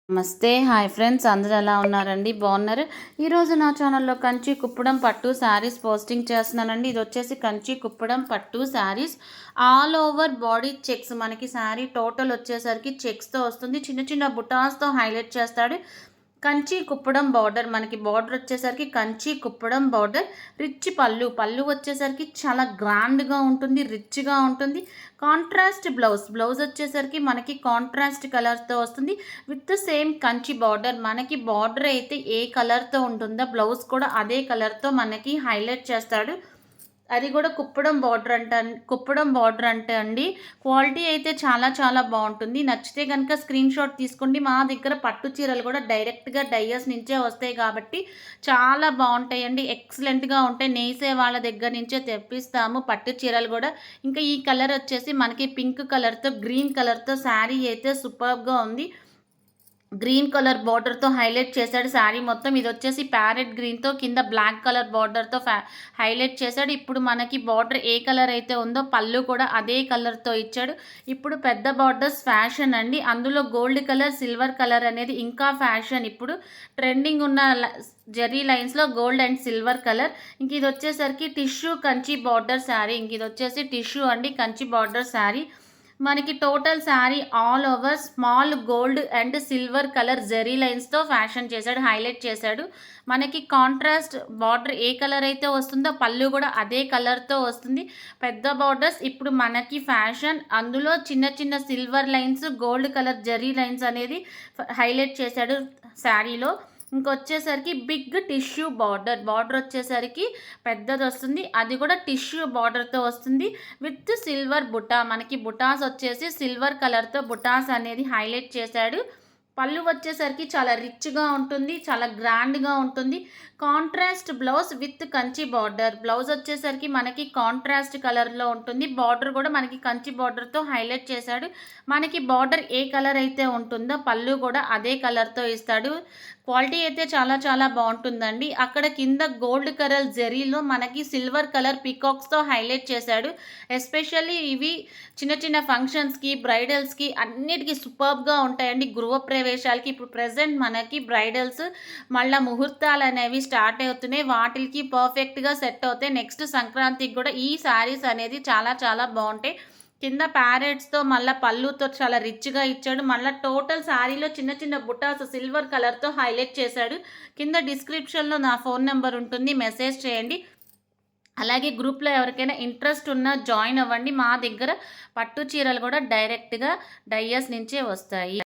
నమస్తే hi friends, అందరూ ఎలా ఉన్నారండి? బాగున్నారు. ఈరోజు నా ఛానల్లో కంచి కుప్పడం పట్టు శారీస్ పోస్టింగ్ చేస్తున్నానండి. ఇది వచ్చేసి కంచి కుప్పడం పట్టు saris all over body checks. మనకి శారీ టోటల్ వచ్చేసరికి చెక్స్తో వస్తుంది. చిన్న చిన్న బుటాస్తో హైలైట్ చేస్తాడు. కంచి కుప్పడం బార్డర్, మనకి బార్డర్ వచ్చేసరికి కంచి కుప్పడం బార్డర్. రిచ్ పళ్ళు వచ్చేసరికి చాలా గ్రాండ్గా ఉంటుంది, రిచ్గా ఉంటుంది. కాంట్రాస్ట్ బ్లౌజ్ వచ్చేసరికి మనకి కాంట్రాస్ట్ కలర్తో వస్తుంది విత్ సేమ్ కంచి బార్డర్. మనకి బార్డర్ అయితే ఏ కలర్తో ఉంటుందో బ్లౌజ్ కూడా అదే కలర్తో మనకి హైలైట్ చేస్తాడు. అది కూడా కుప్పడం బార్డర్ అంటే అండి క్వాలిటీ అయితే చాలా చాలా బాగుంటుంది. నచ్చితే కనుక స్క్రీన్ షాట్ తీసుకోండి. మా దగ్గర పట్టు చీరలు కూడా డైరెక్ట్గా డైయర్స్ నుంచే వస్తాయి కాబట్టి చాలా బాగుంటాయండి, ఎక్సలెంట్గా ఉంటాయి. నేసే వాళ్ళ దగ్గర నుంచే తెప్పిస్తాము పట్టు చీరలు కూడా. ఇంకా ఈ కలర్ వచ్చేసి మనకి పింక్ కలర్తో గ్రీన్ కలర్తో శారీ అయితే సూపర్గా ఉంది. గ్రీన్ కలర్ బార్డర్తో హైలైట్ చేశాడు శారీ మొత్తం. ఇది వచ్చేసి ప్యారెట్ గ్రీన్తో కింద బ్లాక్ కలర్ బార్డర్తో హైలైట్ చేశాడు. ఇప్పుడు మనకి బార్డర్ ఏ కలర్ అయితే ఉందో పళ్ళు కూడా అదే కలర్తో ఇచ్చాడు. ఇప్పుడు పెద్ద బార్డర్స్ ఫ్యాషన్ అండి, అందులో గోల్డ్ కలర్ సిల్వర్ కలర్ అనేది ఇంకా ఫ్యాషన్. ఇప్పుడు ట్రెండింగ్ ఉన్న జెర్రీ లైన్స్లో గోల్డ్ అండ్ సిల్వర్ కలర్. ఇంక ఇది వచ్చేసరికి టిష్యూ కంచి బార్డర్ శారీ. ఇంక ఇది వచ్చేసి టిష్యూ అండి, కంచి బార్డర్ శారీ. మనకి total sari all over small gold and silver colour zari లైన్స్తో ఫ్యాషన్ చేశాడు, హైలైట్ చేశాడు. మనకి కాంట్రాస్ట్ బార్డర్ ఏ కలర్ అయితే వస్తుందో పళ్ళు కూడా అదే కలర్తో వస్తుంది. పెద్ద బార్డర్స్ ఇప్పుడు మనకి ఫ్యాషన్, అందులో చిన్న చిన్న silver lines gold colour zari lines అనేది హైలైట్ చేశాడు శారీలో. ఇంకొచ్చేసరికి బిగ్ టిష్యూ బార్డర్ వచ్చేసరికి పెద్దది వస్తుంది. అది కూడా టిష్యూ బార్డర్తో వస్తుంది విత్ సిల్వర్ బుటా. మనకి బుటాస్ వచ్చేసి సిల్వర్ కలర్తో బుటాస్ అనేది హైలైట్ చేశాడు. పళ్ళు వచ్చేసరికి చాలా రిచ్గా ఉంటుంది, చాలా గ్రాండ్గా ఉంటుంది. Contrast blouse with Kanchi border. Blouse వచ్చేసరికి మనకి కాంట్రాస్ట్ కలర్లో ఉంటుంది. బార్డర్ కూడా మనకి కంచి బార్డర్తో హైలైట్ చేశాడు. మనకి బార్డర్ ఏ కలర్ అయితే ఉంటుందో పళ్ళు కూడా అదే కలర్తో ఇస్తాడు. క్వాలిటీ అయితే చాలా చాలా బాగుంటుందండి. అక్కడ కింద గోల్డ్ కలర్ జెరీలో మనకి సిల్వర్ కలర్ పికాక్స్తో హైలైట్ చేశాడు. ఎస్పెషల్లీ ఇవి చిన్న చిన్న ఫంక్షన్స్కి, బ్రైడల్స్కి అన్నిటికీ సూపర్బ్గా ఉంటాయండి. గృహప్రవేశాలకి ఇప్పుడు ప్రజెంట్ మనకి బ్రైడల్స్ మళ్ళీ ముహూర్తాలు అనేవి స్టార్ట్ అవుతున్నాయి, వాటికి పర్ఫెక్ట్గా సెట్ అవుతాయి. నెక్స్ట్ సంక్రాంతికి కూడా ఈ శారీస్ అనేది చాలా చాలా బాగుంటాయి. కింద ప్యారెట్స్తో మళ్ళీ పళ్ళుతో చాలా రిచ్గా ఇచ్చాడు. మళ్ళీ టోటల్ శారీలో చిన్న చిన్న బుటాస్ సిల్వర్ కలర్తో హైలైట్ చేశాడు. కింద డిస్క్రిప్షన్లో నా ఫోన్ నెంబర్ ఉంటుంది, మెసేజ్ చేయండి. అలాగే గ్రూప్లో ఎవరికైనా ఇంట్రెస్ట్ ఉన్నా జాయిన్ అవ్వండి. మా దగ్గర పట్టు చీరలు కూడా డైరెక్ట్గా డైయర్స్ నుంచే వస్తాయి.